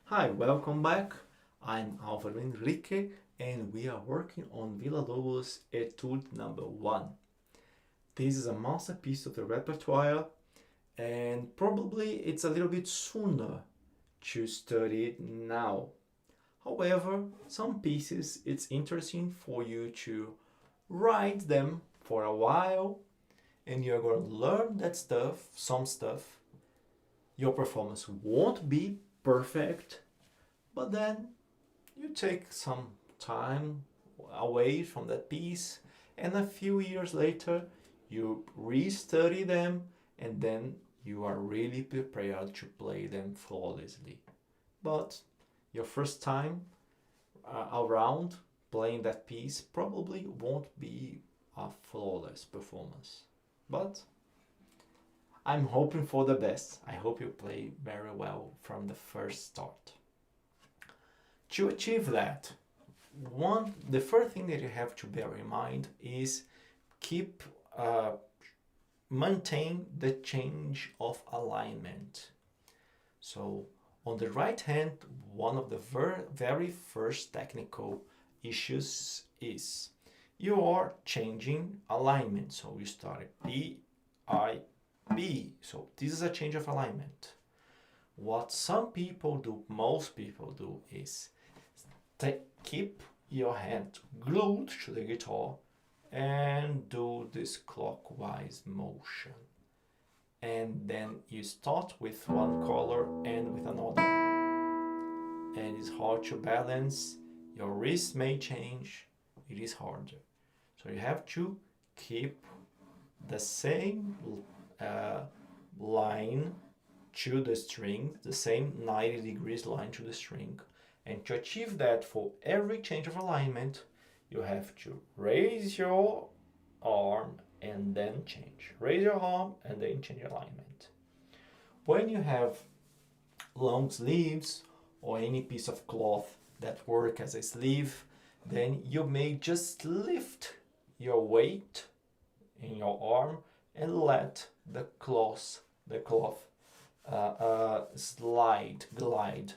Hi, welcome back. I'm Alvaro Henrique and we are working on Villa-Lobos Etude number 1. This is a masterpiece of the repertoire and probably it's a little bit sooner to study it now. However, some pieces it's interesting for you to write them for a while and you're going to learn that stuff, some stuff. Your performance won't be perfect, but then you take some time away from that piece, and a few years later, you restudy them, and then you are really prepared to play them flawlessly. But your first time around playing that piece probably won't be a flawless performance. But I'm hoping for the best. I hope you play very well from the first start. To achieve that, the first thing that you have to bear in mind is keep maintain the change of alignment. So on the right hand, one of the very first technical issues is you are changing alignment. So you start B, I, B. So this is a change of alignment. What some people do, most people do, is keep your hand glued to the guitar and do this clockwise motion. And then you start with one color and with another. And it's hard to balance. Your wrist may change. It is harder. So you have to keep the same line to the string, the same 90 degrees line to the string. And to achieve that for every change of alignment, you have to raise your arm and then change. Raise your arm and then change alignment. When you have long sleeves or any piece of cloth that work as a sleeve, then you may just lift your weight in your arm and let the cloth glide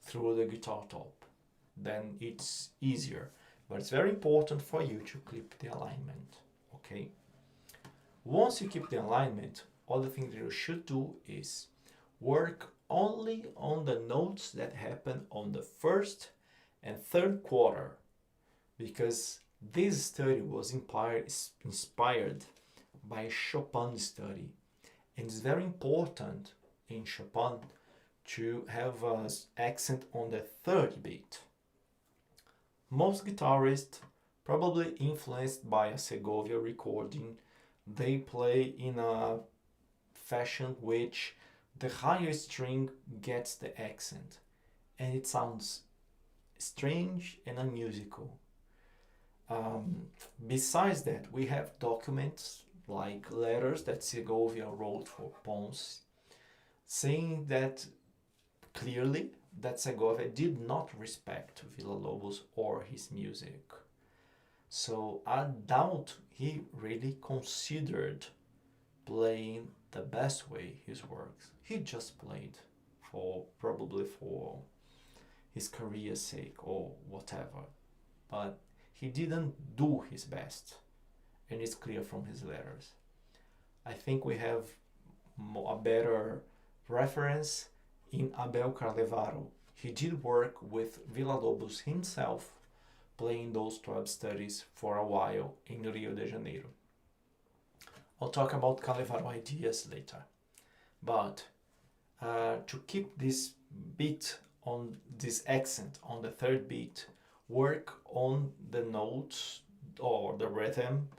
through the guitar top. Then it's easier, but it's very important for you to keep the alignment. Okay. Once you keep the alignment, other thing that you should do is work only on the notes that happen on the first and third quarter, because this study was inspired by Chopin's study, and it's very important in Chopin to have an accent on the third beat. Most guitarists, probably influenced by a Segovia recording, they play in a fashion which the higher string gets the accent, and it sounds strange and unmusical. Besides that, we have documents like letters that Segovia wrote for Pons, saying that clearly that Segovia did not respect Villa-Lobos or his music. So I doubt he really considered playing the best way his works. He just played probably for his career's sake or whatever. But he didn't do his best, and it's clear from his letters. I think we have a better reference in Abel Carlevaro. He did work with Villa-Lobos himself, playing those 12 studies for a while in Rio de Janeiro. I'll talk about Carlevaro ideas later. But to keep this beat on this accent on the third beat, work on the notes or the rhythm,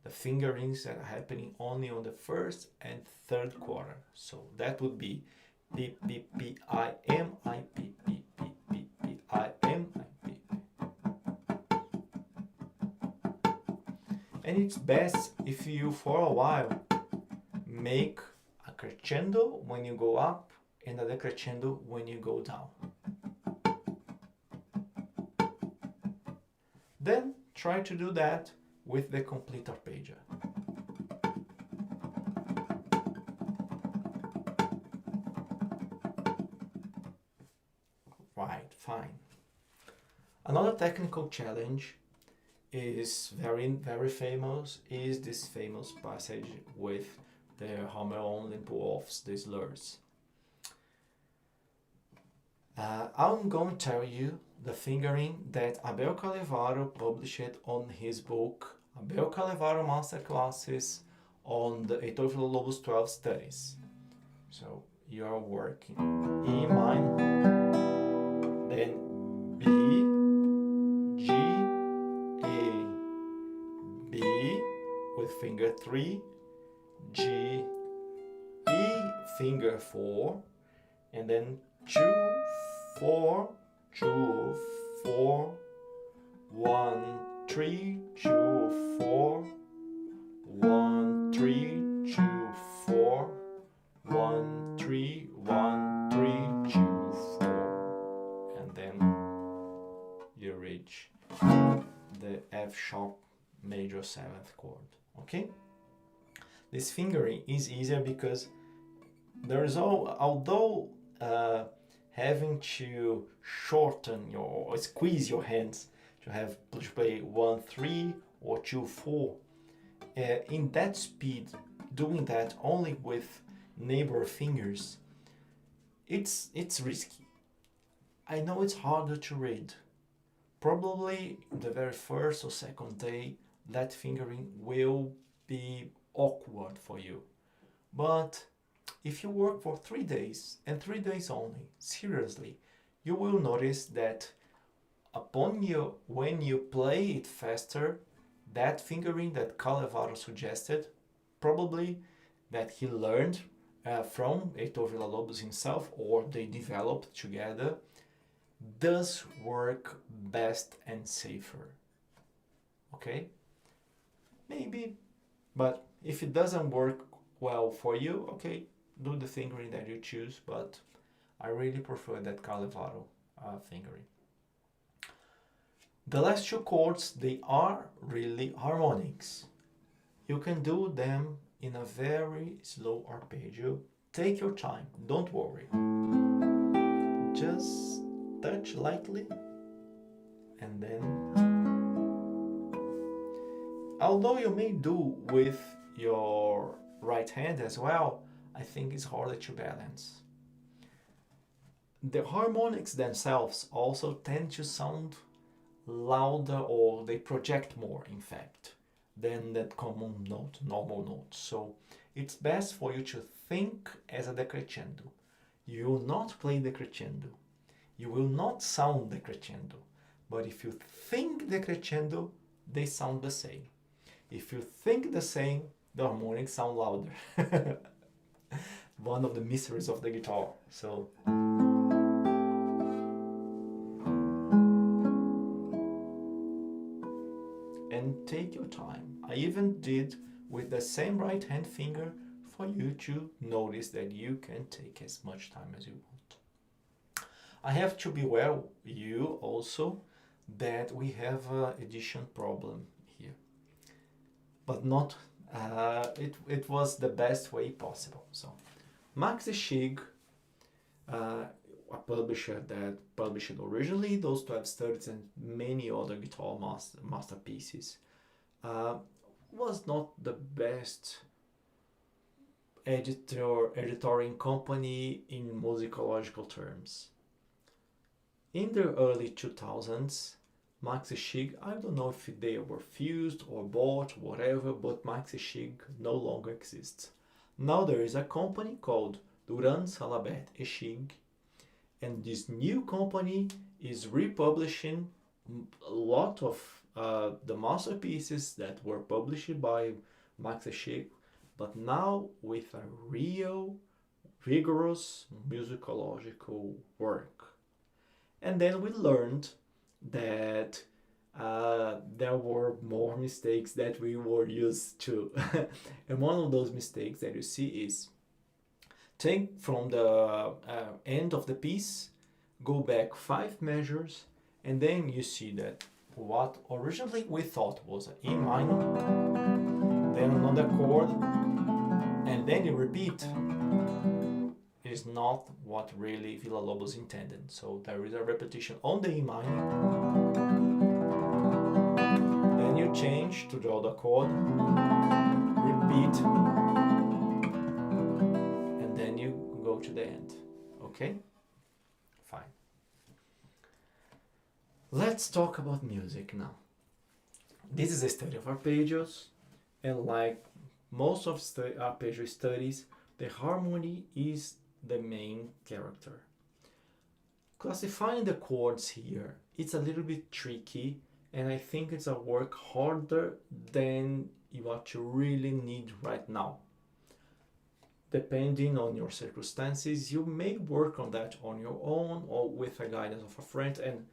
the fingerings that are happening only on the first and third quarter. So that would be P, P, P, I, M, I, P, P, P, P, P, I, M, I, P. And it's best if you, for a while, make a crescendo when you go up and a decrescendo when you go down. Then try to do that with the complete arpeggio. Right, fine. Another technical challenge is very famous, is this famous passage with the hammer-on and pull-offs, the slurs. I'm going to tell you the fingering that Abel Calevaro published on his book Abel Calevaro Masterclasses on the Heitor Villa-Lobos 12 studies. So you are working E minor, then B, G, A, B with finger 3, G, E, finger 4, and then 2, 4, 2, 4, 1, 3, 2, 4, 1, 3, 2, 4, 1, 3, 1, 3, 2, 4, and then you reach the F sharp major 7th chord. Okay? This fingering is easier because there is although having to shorten or squeeze your hands to have to play 1, 3 or 2, 4. In that speed, doing that only with neighbor fingers, it's risky. I know it's harder to read. Probably the very first or second day, that fingering will be awkward for you. But if you work for 3 days, and 3 days only, seriously, you will notice that when you play it faster, that fingering that Calevaro suggested, probably that he learned from Heitor Villa-Lobos himself, or they developed together, does work best and safer. Okay? Maybe, but if it doesn't work well for you, okay, do the fingering that you choose, but I really prefer that Calevaro fingering. The last 2 chords, they are really harmonics. You can do them in a very slow arpeggio. Take your time, don't worry. Just touch lightly, and then, although you may do with your right hand as well, I think it's harder to balance. The harmonics themselves also tend to sound louder, or they project more, in fact, than that common note, normal note. So it's best for you to think as a decrescendo. You will not play the crescendo. You will not sound the crescendo. But if you think the crescendo, they sound the same. If you think the same, the harmonics sound louder. One of the mysteries of the guitar. So and take your time. I even did with the same right hand finger for you to notice that you can take as much time as you want. I have to beware you also that we have an edition problem here, but not it was the best way possible. So Max Schig, a publisher that published originally those 12 studies and many other guitar masterpieces, was not the best editorial company in musicological terms. In the early 2000s, Max Schig, I don't know if they were fused or bought, whatever, but Max Schig no longer exists. Now there is a company called Duran Salabert e Schig, and this new company is republishing a lot of the masterpieces that were published by Max Schig, but now with a real, rigorous musicological work. And then we learned that there were more mistakes that we were used to. And one of those mistakes that you see is take from the end of the piece, go back 5 measures, and then you see that what originally we thought was an E minor, then another chord, and then you repeat. is not what really Villa-Lobos intended. So there is a repetition on the E minor. Then you change to the other chord, repeat, and then you go to the end. Okay? Fine. Let's talk about music now. This is a study of arpeggios, and like most of arpeggio studies, the harmony is the main character. Classifying the chords here, it's a little bit tricky, and I think it's a work harder than what you really need right now. Depending on your circumstances, you may work on that on your own or with the guidance of a friend, and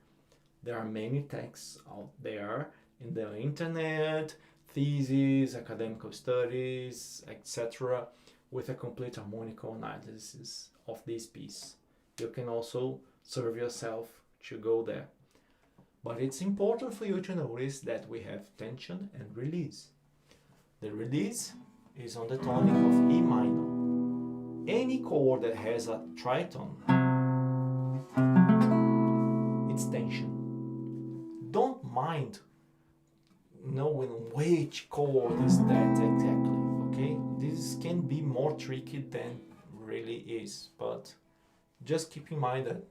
there are many texts out there in the internet, theses, academic studies, etc., with a complete harmonical analysis of this piece. You can also serve yourself to go there. But it's important for you to notice that we have tension and release. The release is on the tonic of E minor. Any chord that has a tritone, it's tension. Don't mind knowing which chord is that exactly, okay? This can be more tricky than really is, but just keep in mind that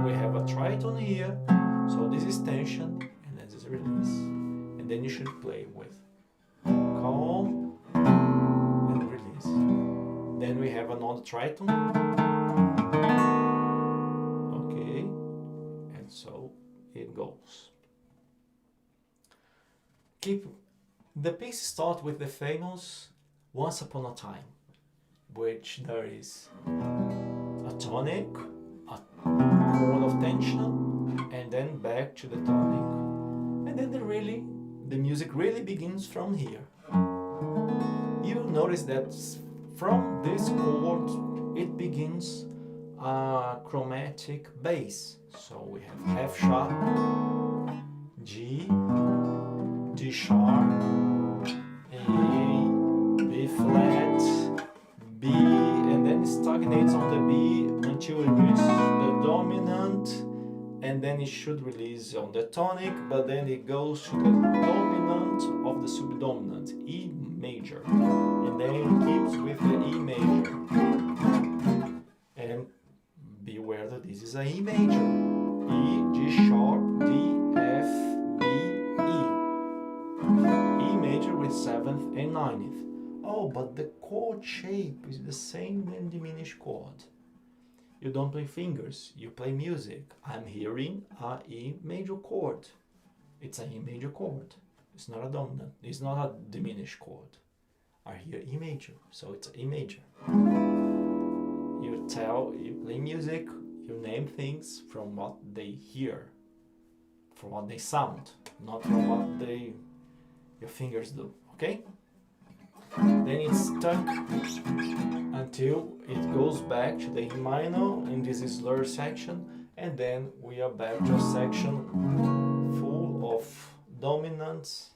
we have a tritone here, so this is tension and this is release. And then you should play with calm and release. Then we have another tritone, okay, and so it goes. The piece starts with the famous Once Upon a Time, which there is a tonic, a chord of tension, and then back to the tonic. And then the music really begins from here. You notice that from this chord it begins a chromatic bass. So we have F sharp, G, D sharp, A, B flat, B, and then it stagnates on the B until it reaches the dominant, and then it should release on the tonic, but then it goes to the dominant of the subdominant, E major, and then it keeps with the E major. And beware that this is a E major. E, G sharp, D, F, B, E. E major with 7th and 9th. Oh, but the chord shape is the same in diminished chord. You don't play fingers, you play music. I'm hearing a E major chord. It's an E major chord. It's not a dominant, it's not a diminished chord. I hear E major, so it's E major. You play music, you name things from what they hear, from what they sound, not from what your fingers do, okay? Then it's stuck until it goes back to the E minor in this slur section, and then we are back to a section full of dominants,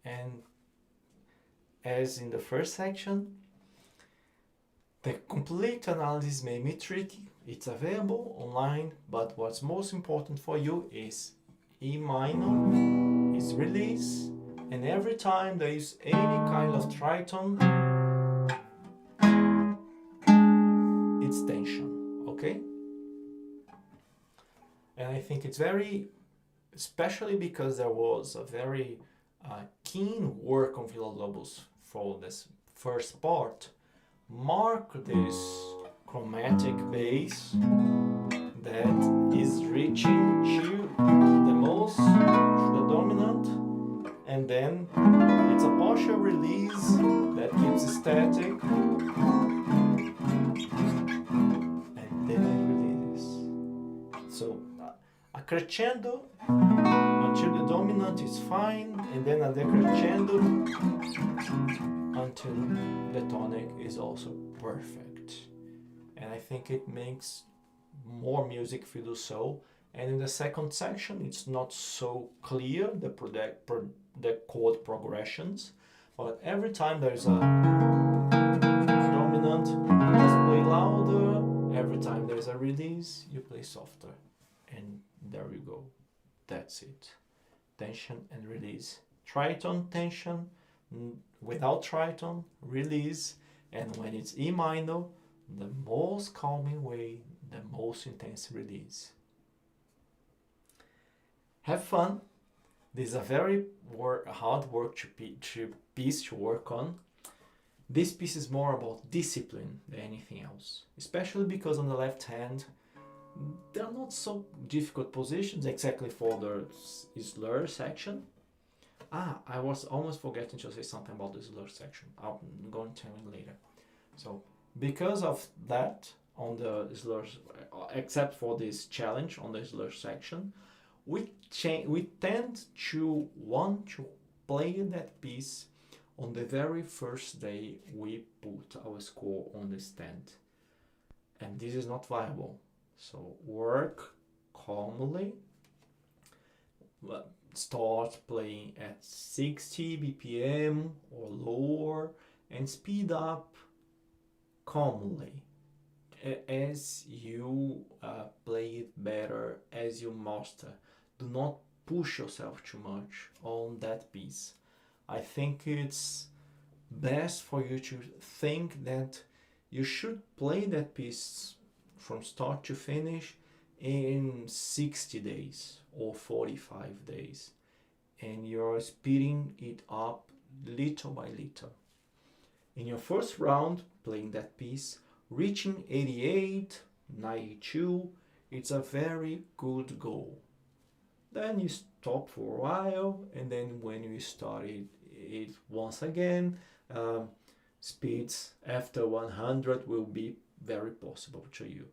and as in the first section, the complete analysis may be tricky. It's available online, but what's most important for you is E minor is release, and every time there is any kind of tritone, it's tension, okay? And I think it's very, especially because there was a very keen work on Villa-Lobos for this first part, mark this chromatic bass that is reaching to the dominant, and then it's a partial release that keeps static, and then it releases. So a crescendo until the dominant is fine, and then a decrescendo until the tonic is also perfect. And I think it makes more music feel so. And in the second section, it's not so clear, the chord progressions, but every time there's a dominant, let's play louder, Every time there's a release, you play softer. And there you go. That's it. Tension and release. Tritone, tension, without tritone, release. And when it's E minor, the most calming way, the most intense release. Have fun. This is a very hard piece to work on. This piece is more about discipline than anything else, especially because on the left hand, there are not so difficult positions exactly for the slur section. I was almost forgetting to say something about the slur section. I'm going to tell you later. So, because of that, on the slurs, except for this challenge on the slur section, we tend to want to play that piece on the very first day we put our score on the stand. And this is not viable. So work calmly, start playing at 60 BPM or lower, and speed up calmly as you play it better, as you master. Do not push yourself too much on that piece. I think it's best for you to think that you should play that piece from start to finish in 60 days or 45 days, and you're speeding it up little by little. In your first round playing that piece, reaching 88, 92, it's a very good goal. Then you stop for a while, and then when you start it once again, speeds after 100 will be very possible to you.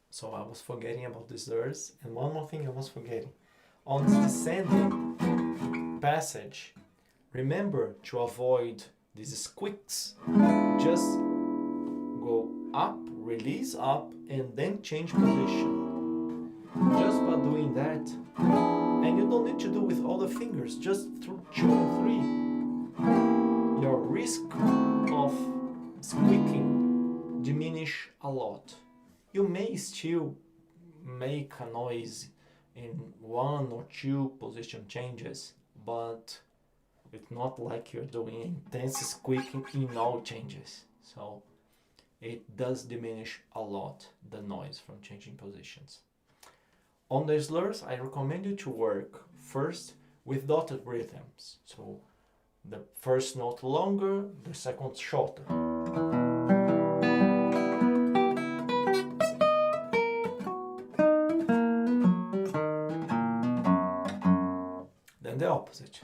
So I was forgetting about the slurs, and one more thing I was forgetting. On the descending passage, remember to avoid these squeaks. Just go up, release up, and then change position. Just by doing that, and you don't need to do with all the fingers, just through 2 and 3. Your risk of squeaking diminish a lot. You may still make a noise in 1 or 2 position changes, but it's not like you're doing intense squeaking in all changes. So it does diminish a lot the noise from changing positions. On the slurs, I recommend you to work first with dotted rhythms. So the first note longer, the second shorter. Then the opposite.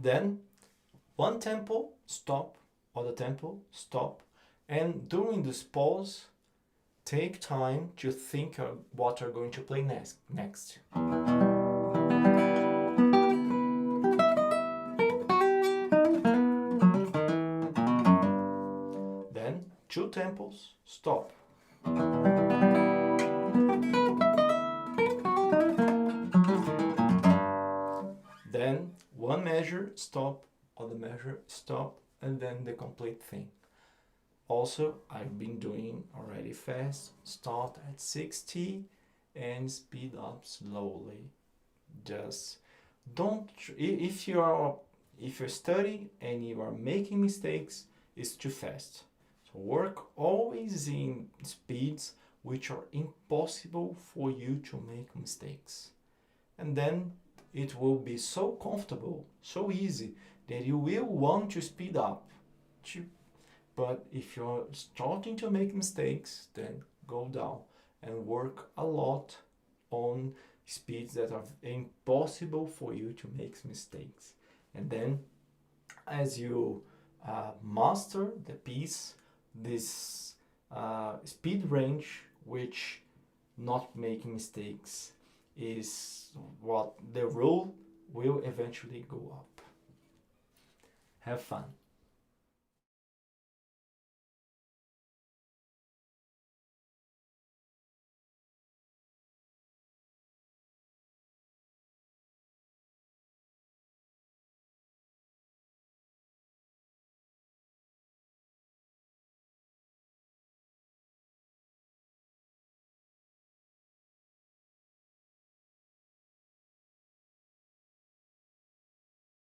Then one tempo, stop, other tempo, stop, and during this pause, take time to think of what you're going to play next. Then 2 tempos, stop. Then 1 measure, stop, other measure, stop, and then the complete thing. Also, I've been doing already fast, start at 60 and speed up slowly. Just don't, if you're studying and you are making mistakes, it's too fast. So work always in speeds which are impossible for you to make mistakes. And then it will be so comfortable, so easy, that you will want to speed up. But if you're starting to make mistakes, then go down and work a lot on speeds that are impossible for you to make mistakes. And then as you master the piece, this speed range, which not making mistakes is what the rule will eventually go up. Have fun.